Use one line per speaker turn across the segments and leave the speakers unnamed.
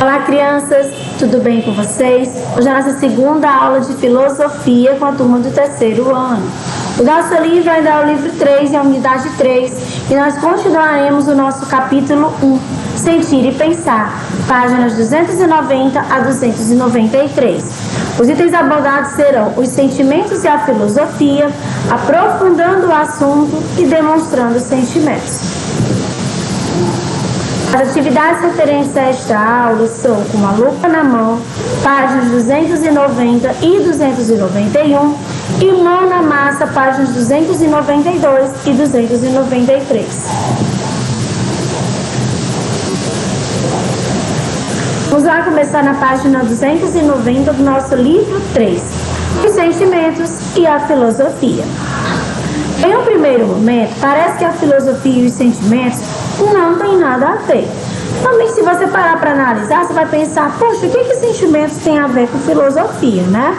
Olá, crianças, tudo bem com vocês? Hoje é a nossa segunda aula de filosofia com a turma do terceiro ano. O nosso livro ainda é o livro 3 e a unidade 3 e nós continuaremos o nosso capítulo 1, Sentir e Pensar, páginas 290 a 293. Os itens abordados serão os sentimentos e a filosofia, aprofundando o assunto e demonstrando os sentimentos. As atividades referentes a esta aula são Com a Lupa na Mão, páginas 290 e 291, e Mão na Massa, páginas 292 e 293. Vamos lá começar na página 290 do nosso livro 3, Os Sentimentos e a Filosofia. Em um primeiro momento, parece que a filosofia e os sentimentos não tem nada a ver. Também, se você parar para analisar, você vai pensar, poxa, o que sentimentos tem a ver com filosofia, né?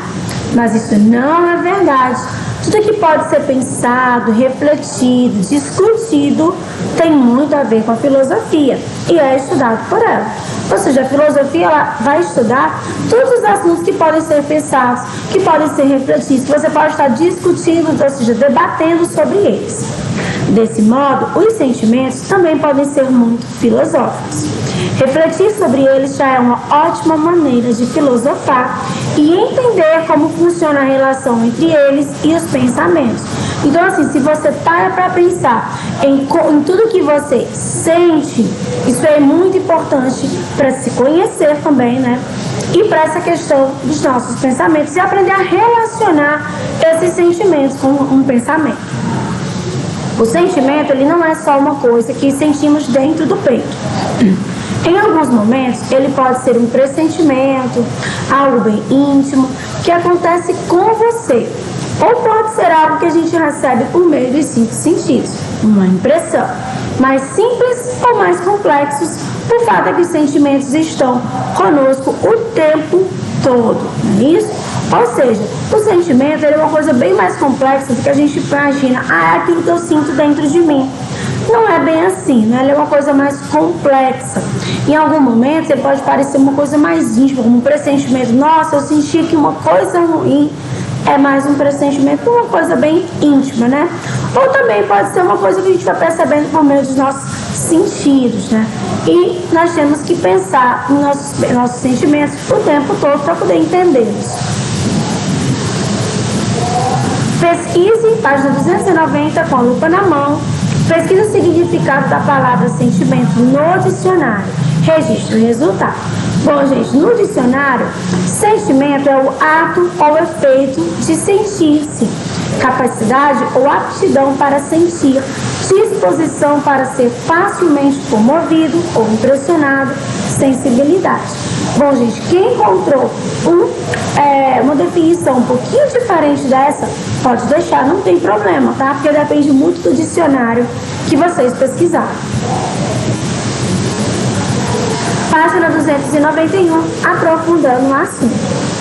Mas isso não é verdade. Tudo que pode ser pensado, refletido, discutido, tem muito a ver com a filosofia e é estudado por ela. Ou seja, a filosofia ela vai estudar todos os assuntos que podem ser pensados, que podem ser refletidos, que você pode estar discutindo, ou seja, debatendo sobre eles. Desse modo, os sentimentos também podem ser muito filosóficos. Refletir sobre eles já é uma ótima maneira de filosofar e entender como funciona a relação entre eles e os pensamentos. Então, assim, se você para para pensar em tudo que você sente, isso é muito importante para se conhecer também, né? E para essa questão dos nossos pensamentos e aprender a relacionar esses sentimentos com um pensamento. O sentimento, ele não é só uma coisa que sentimos dentro do peito. Em alguns momentos, ele pode ser um pressentimento, algo bem íntimo, que acontece com você. Ou pode ser algo que a gente recebe por meio dos 5 sentidos, uma impressão. Mais simples ou mais complexos, por fato é que os sentimentos estão conosco o tempo todo, não é isso? Ou seja, o sentimento é uma coisa bem mais complexa do que a gente imagina. É aquilo que eu sinto dentro de mim. Não é bem assim, né? Ele é uma coisa mais complexa. Em algum momento, ele pode parecer uma coisa mais íntima, como um pressentimento. Nossa, eu senti que uma coisa ruim é mais um pressentimento, uma coisa bem íntima, né? Ou também pode ser uma coisa que a gente vai percebendo por meio dos nossos sentidos, né? E nós temos que pensar nos nossos sentimentos o tempo todo para poder entendê-los. Pesquise, página 290, com a lupa na mão. Pesquise o significado da palavra sentimento no dicionário. Registre o resultado. Bom, gente, no dicionário, sentimento é o ato ou efeito de sentir-se, capacidade ou aptidão para sentir, disposição para ser facilmente comovido ou impressionado, sensibilidade. Bom, gente, quem encontrou uma definição um pouquinho diferente dessa, pode deixar, não tem problema, tá? Porque depende muito do dicionário que vocês pesquisaram. Página 291, aprofundando o assunto.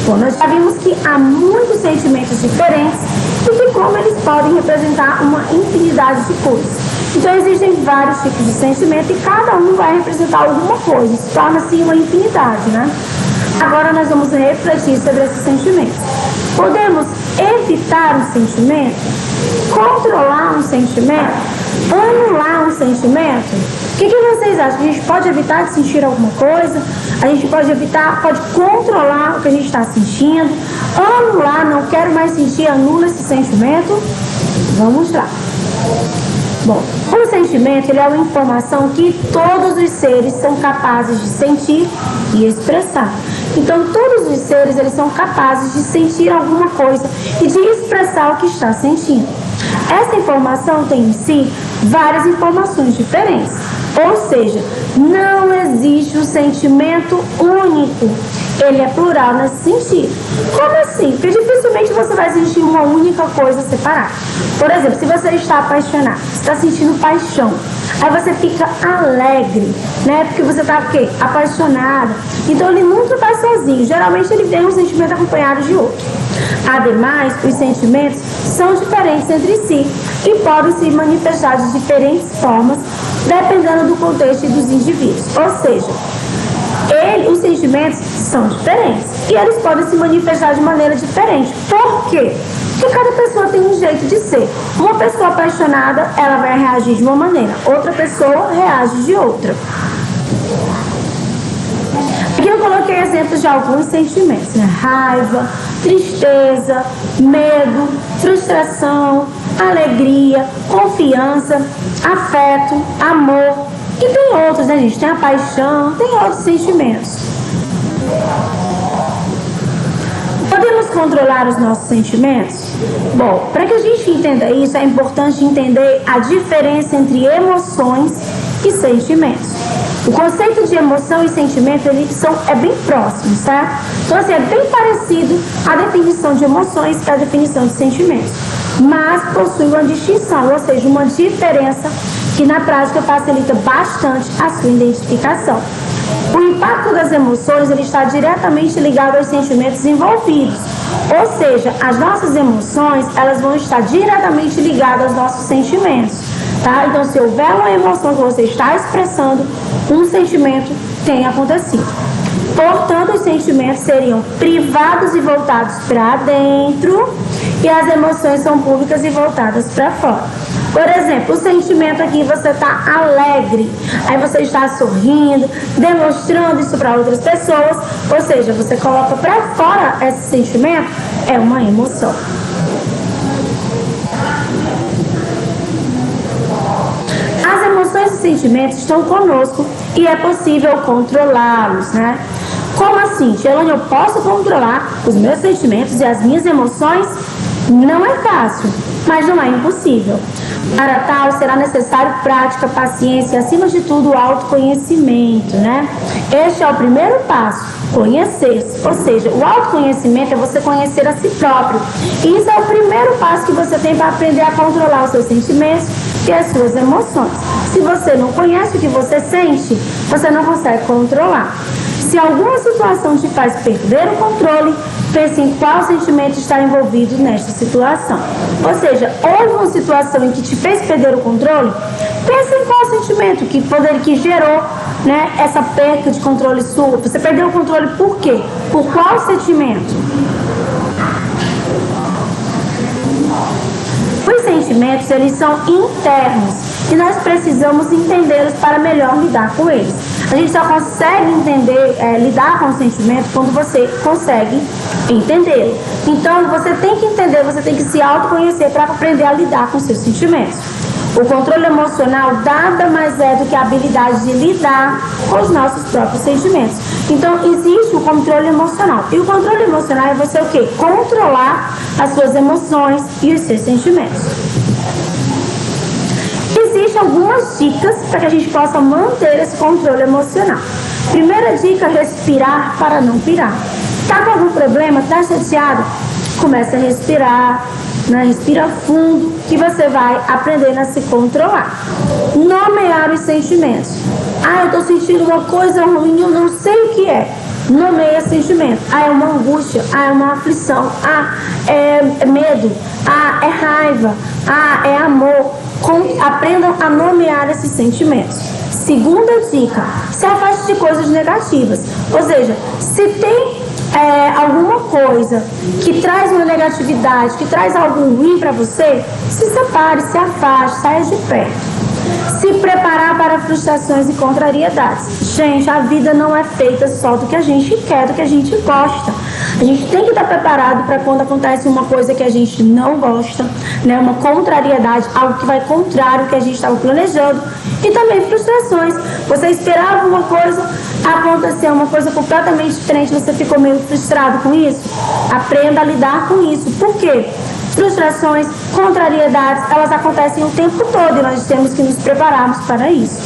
Bom, nós já vimos que há muitos sentimentos diferentes e que como eles podem representar uma infinidade de coisas. Então existem vários tipos de sentimento e cada um vai representar alguma coisa. Isso torna-se uma infinidade, né? Agora nós vamos refletir sobre esses sentimentos. Podemos evitar um sentimento? Controlar um sentimento? Anular um sentimento? O que vocês acham? A gente pode evitar de sentir alguma coisa? A gente pode evitar, pode controlar o que a gente está sentindo? Anular, não quero mais sentir, anula esse sentimento? Vamos lá. Bom, o sentimento ele é uma informação que todos os seres são capazes de sentir e expressar. Então, todos os seres eles são capazes de sentir alguma coisa e de expressar o que está sentindo. Essa informação tem em si várias informações diferentes. Ou seja, não existe um sentimento único. Ele é plural nesse sentido. Como assim? Porque dificilmente você vai sentir uma única coisa separada. Por exemplo, se você está apaixonado, você está sentindo paixão, aí você fica alegre, né? Porque você está o quê? Apaixonado. Então ele nunca está sozinho. Geralmente ele tem um sentimento acompanhado de outro. Ademais, os sentimentos são diferentes entre si e podem se manifestar de diferentes formas, dependendo do contexto e dos indivíduos. Ou seja, Os sentimentos são diferentes e eles podem se manifestar de maneira diferente. Por quê? Porque cada pessoa tem um jeito de ser. Uma pessoa apaixonada, ela vai reagir de uma maneira, outra pessoa reage de outra. Aqui eu coloquei exemplos de alguns sentimentos, né? Raiva, tristeza, medo, frustração, alegria, confiança, afeto, amor. E tem outros, né, gente? Tem a paixão, tem outros sentimentos. Podemos controlar os nossos sentimentos? Bom, para que a gente entenda isso, é importante entender a diferença entre emoções e sentimentos. O conceito de emoção e sentimento, é bem próximo, certo? Então, assim, é bem parecido a definição de emoções que a definição de sentimentos. Mas possui uma distinção, ou seja, uma diferença que na prática facilita bastante a sua identificação. O impacto das emoções ele está diretamente ligado aos sentimentos envolvidos, ou seja, as nossas emoções elas vão estar diretamente ligadas aos nossos sentimentos, tá? Então, se houver uma emoção que você está expressando, um sentimento tem acontecido. Portanto, os sentimentos seriam privados e voltados para dentro e as emoções são públicas e voltadas para fora. Por exemplo, o sentimento aqui, você está alegre, aí você está sorrindo, demonstrando isso para outras pessoas, ou seja, você coloca para fora esse sentimento, é uma emoção. As emoções e sentimentos estão conosco e é possível controlá-los, né? Como assim? Gelane, eu posso controlar os meus sentimentos e as minhas emoções? Não é fácil, mas não é impossível. Para tal, será necessário prática, paciência e, acima de tudo, autoconhecimento, né? Este é o primeiro passo, conhecer-se. Ou seja, o autoconhecimento é você conhecer a si próprio. E isso é o primeiro passo que você tem para aprender a controlar os seus sentimentos e as suas emoções. Se você não conhece o que você sente, você não consegue controlar. Se alguma situação te faz perder o controle, pense em qual sentimento está envolvido nesta situação. Ou seja, houve uma situação em que te fez perder o controle, pense em qual sentimento que gerou, né, essa perda de controle sua. Você perdeu o controle por quê? Por qual sentimento? Os sentimentos, eles são internos e nós precisamos entendê-los para melhor lidar com eles. A gente só consegue lidar com o sentimento quando você consegue entendê-lo. Então, você tem que entender, você tem que se autoconhecer para aprender a lidar com seus sentimentos. O controle emocional nada mais é do que a habilidade de lidar com os nossos próprios sentimentos. Então, existe o controle emocional. E o controle emocional é você o quê? Controlar as suas emoções e os seus sentimentos. Existem algumas dicas para que a gente possa manter esse controle emocional. Primeira dica, respirar para não pirar. Tá com algum problema? Tá chateado? Começa a respirar, né? Respira fundo, que você vai aprendendo a se controlar. Nomear os sentimentos. Ah, eu tô sentindo uma coisa ruim, eu não sei o que é. Nomeia sentimento. Ah, é uma angústia. Ah, é uma aflição. Ah, é medo. Ah, é raiva. Ah, é amor. Aprendam a nomear esses sentimentos. Segunda dica, se afaste de coisas negativas. Ou seja, se tem alguma coisa que traz uma negatividade, que traz algo ruim para você, se separe, se afaste, saia de perto. Se preparar para frustrações e contrariedades. Gente, a vida não é feita só do que a gente quer, do que a gente gosta. A gente tem que estar preparado para quando acontece uma coisa que a gente não gosta, né? Uma contrariedade, algo que vai contrário ao que a gente estava planejando. E também frustrações. Você esperava uma coisa, aconteceu uma coisa completamente diferente, você ficou meio frustrado com isso. Aprenda a lidar com isso. Por quê? Frustrações, contrariedades, elas acontecem o tempo todo e nós temos que nos prepararmos para isso.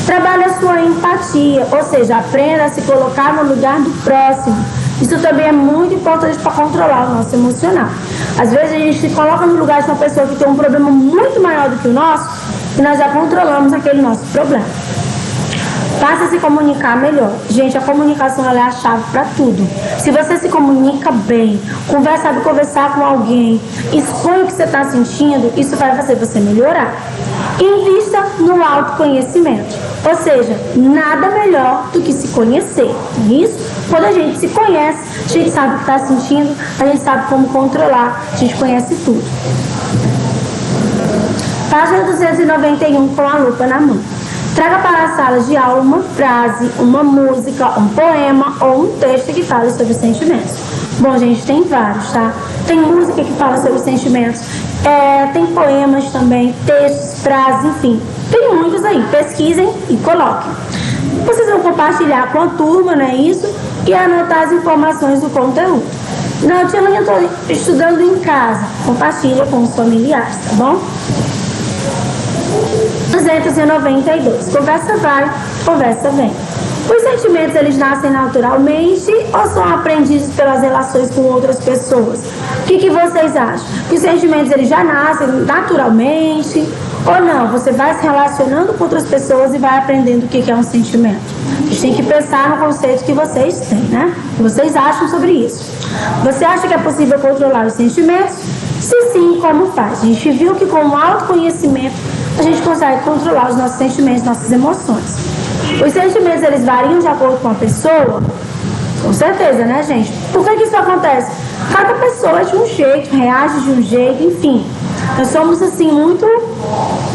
Trabalhe a sua empatia, ou seja, aprenda a se colocar no lugar do próximo. Isso também é muito importante para controlar o nosso emocional. Às vezes a gente se coloca no lugar de uma pessoa que tem um problema muito maior do que o nosso e nós já controlamos aquele nosso problema. Passe a se comunicar melhor. Gente, a comunicação ela é a chave para tudo. Se você se comunica bem, sabe conversar com alguém, expõe o que você está sentindo, isso vai fazer você melhorar. Invista no autoconhecimento. Ou seja, nada melhor do que se conhecer. Isso, quando a gente se conhece, a gente sabe o que está sentindo, a gente sabe como controlar, a gente conhece tudo. Página 291, com a lupa na mão. Traga para a sala de aula uma frase, uma música, um poema ou um texto que fale sobre sentimentos. Bom, gente, tem vários, tá? Tem música que fala sobre sentimentos, tem poemas também, textos, frases, enfim. Tem muitos aí. Pesquisem e coloquem. Vocês vão compartilhar com a turma, não é isso? E anotar as informações do conteúdo. Não, tia, eu estou estudando em casa. Compartilha com os familiares, tá bom? 292. Conversa vai, conversa vem. Os sentimentos, eles nascem naturalmente ou são aprendidos pelas relações com outras pessoas? O que vocês acham? Que os sentimentos, eles já nascem naturalmente ou não? Você vai se relacionando com outras pessoas e vai aprendendo o que é um sentimento. A gente tem que pensar no conceito que vocês têm, né? O que vocês acham sobre isso? Você acha que é possível controlar os sentimentos? Se sim, como faz? A gente viu que com o autoconhecimento a gente consegue controlar os nossos sentimentos, nossas emoções. Os sentimentos, eles variam de acordo com a pessoa? Com certeza, né, gente? Por que isso acontece? Cada pessoa é de um jeito, reage de um jeito, enfim. Nós somos, assim, muito...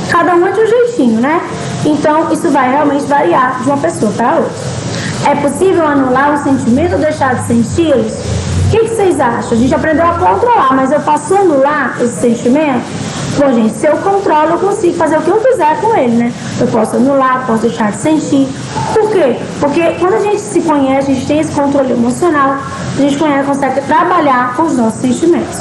Cada um é de um jeitinho, né? Então, isso vai realmente variar de uma pessoa para outra. É possível anular um sentimento ou deixar de senti-los? O que vocês acham? A gente aprendeu a controlar, mas eu posso anular esse sentimento? Bom, gente, se eu controlo, eu consigo fazer o que eu quiser com ele, né? Eu posso anular, posso deixar de sentir. Por quê? Porque quando a gente se conhece, a gente tem esse controle emocional, a gente consegue trabalhar com os nossos sentimentos.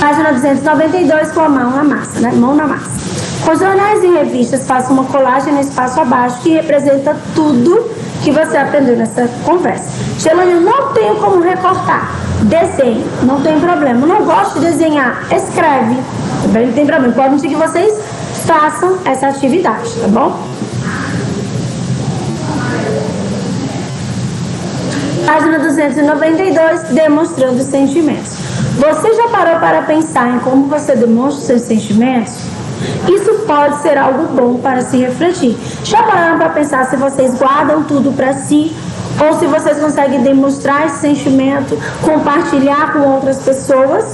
Página 292, com a mão na massa, né? Mão na massa. Com jornais e revistas, faça uma colagem no espaço abaixo que representa tudo que você aprendeu nessa conversa. Gelane, eu não tenho como recortar. Desenhe, não tem problema. Eu não gosto de desenhar. Escreve, também não tem problema. Pode ser que vocês façam essa atividade, tá bom? Página 292, demonstrando os sentimentos. Você já parou para pensar em como você demonstra os seus sentimentos? Isso pode ser algo bom para se refletir. Já pararam para pensar se vocês guardam tudo para si ou se vocês conseguem demonstrar esse sentimento, compartilhar com outras pessoas?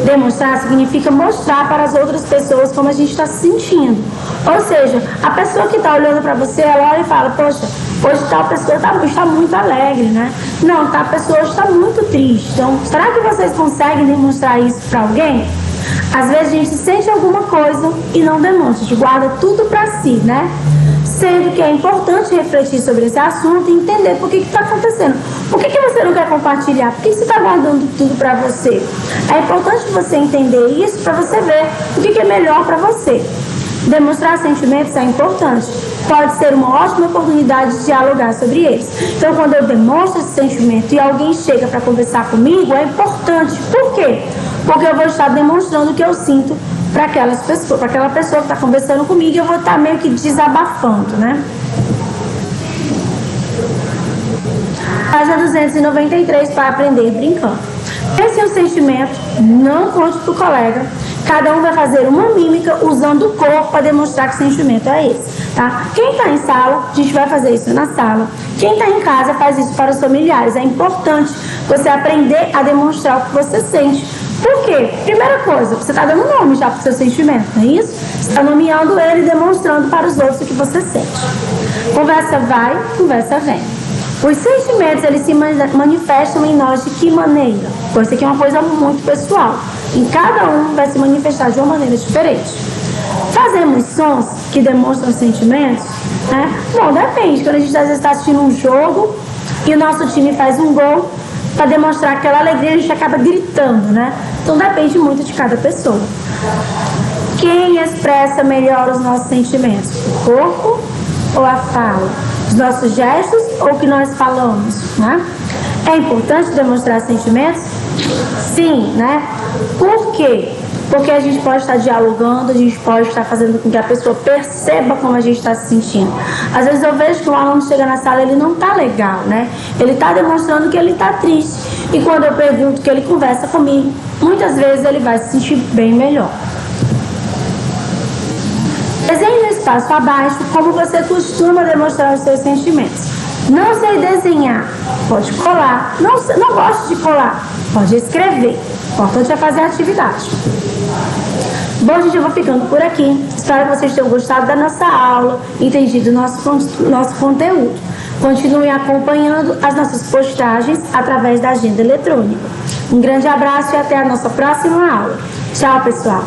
Demonstrar significa mostrar para as outras pessoas como a gente está se sentindo. Ou seja, a pessoa que está olhando para você, ela olha e fala, poxa, hoje tal pessoa está muito alegre, né? Não, tal pessoa hoje está muito triste. Então, será que vocês conseguem demonstrar isso para alguém? Às vezes a gente sente alguma coisa e não demonstra, a gente guarda tudo para si, né? Sendo que é importante refletir sobre esse assunto e entender por que está acontecendo. Por que você não quer compartilhar? Por que você está guardando tudo para você? É importante você entender isso para você ver o que é melhor para você. Demonstrar sentimentos é importante. Pode ser uma ótima oportunidade de dialogar sobre eles. Então, quando eu demonstro esse sentimento e alguém chega para conversar comigo, é importante. Por quê? Porque eu vou estar demonstrando o que eu sinto para aquela pessoa que está conversando comigo, e eu vou estar meio que desabafando, né? Página 293, para aprender brincando. Pense em um sentimento, não conte para o colega. Cada um vai fazer uma mímica usando o corpo para demonstrar que o sentimento é esse, tá? Quem está em sala, a gente vai fazer isso na sala. Quem está em casa faz isso para os familiares. É importante você aprender a demonstrar o que você sente. Por quê? Primeira coisa, você está dando nome já para o seu sentimento, não é isso? Você está nomeando ele e demonstrando para os outros o que você sente. Conversa vai, conversa vem. Os sentimentos, eles se manifestam em nós de que maneira? Pois isso aqui é uma coisa muito pessoal. E cada um vai se manifestar de uma maneira diferente. Fazemos sons que demonstram sentimentos, né? Bom, depende. Quando a gente às vezes está assistindo um jogo e o nosso time faz um gol, para demonstrar aquela alegria, a gente acaba gritando, né? Então depende muito de cada pessoa. Quem expressa melhor os nossos sentimentos? O corpo ou a fala? Os nossos gestos ou o que nós falamos, né? É importante demonstrar sentimentos? Sim, né? Por quê? Porque a gente pode estar dialogando, a gente pode estar fazendo com que a pessoa perceba como a gente está se sentindo. Às vezes eu vejo que um aluno chega na sala, ele não está legal, né? Ele está demonstrando que ele está triste. E quando eu pergunto, que ele conversa comigo, muitas vezes ele vai se sentir bem melhor. Desenhe no espaço abaixo como você costuma demonstrar os seus sentimentos. Não sei desenhar, pode colar. Não gosto de colar, pode escrever. O importante é fazer a atividade. Bom, gente, eu vou ficando por aqui. Espero que vocês tenham gostado da nossa aula, entendido nosso conteúdo. Continue acompanhando as nossas postagens através da agenda eletrônica. Um grande abraço e até a nossa próxima aula. Tchau, pessoal!